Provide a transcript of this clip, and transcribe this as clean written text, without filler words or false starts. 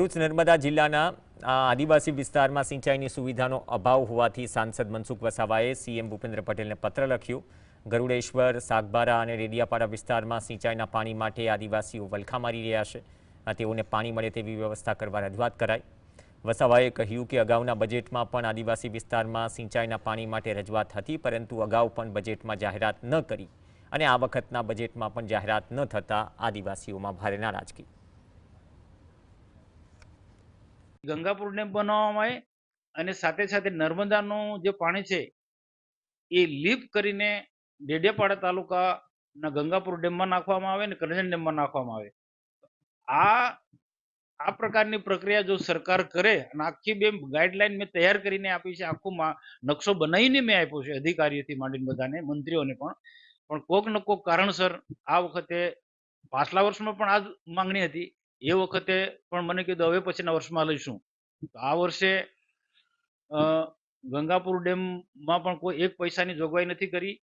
ભરૂચ નર્મદા જિલ્લાના આદિવાસી વિસ્તારમાં સિંચાઈની સુવિધાનો અભાવ હોવાથી સાંસદ મનસુખ વસાવાએ સીએમ ભૂપેન્દ્ર પટેલને પત્ર લખ્યું। ગરુડેશ્વર, સાગબારા અને રેડિયાપાડા વિસ્તારમાં સિંચાઈના પાણી માટે આદિવાસીઓ વલખા મારી રહ્યા છે। તેઓને પાણી મળે તેવી વ્યવસ્થા કરવા રજૂઆત કરાઈ। વસાવાએ કહ્યું કે અગાઉના બજેટમાં પણ આદિવાસી વિસ્તારમાં સિંચાઈના પાણી માટે રજૂઆત હતી, પરંતુ અગાઉ પણ બજેટમાં જાહેરાત ન કરી અને આ વખતના બજેટમાં પણ જાહેરાત ન થતાં આદિવાસીઓમાં ભારે નારાજગી। ગંગાપુર ડેમ બનાવવામાં આવે અને સાથે સાથે નર્મદાનું જે પાણી છે એ લીપ કરીને ડેડિયાપાડા તાલુકાના ગંગાપુર ડેમમાં નાખવામાં આવે અને કરજણ ડેમમાં નાખવામાં આવે। આ પ્રકારની પ્રક્રિયા જો સરકાર કરે અને આખી બે ગાઈડલાઈન મેં તૈયાર કરીને આપી છે, આખો નકશો બનાવીને મેં આપ્યો છે અધિકારીઓથી માંડીને બધાને, મંત્રીઓને પણ કોક ને કોક કારણસર આ વખતે પાછલા વર્ષમાં પણ આ જ માંગણી હતી, એ વખતે પણ મને કીધું હવે પછીના વર્ષમાં લઈશું। તો આ વર્ષે ગંગાપુર ડેમમાં પણ કોઈ એક પૈસાની જોગવાઈ નથી કરી।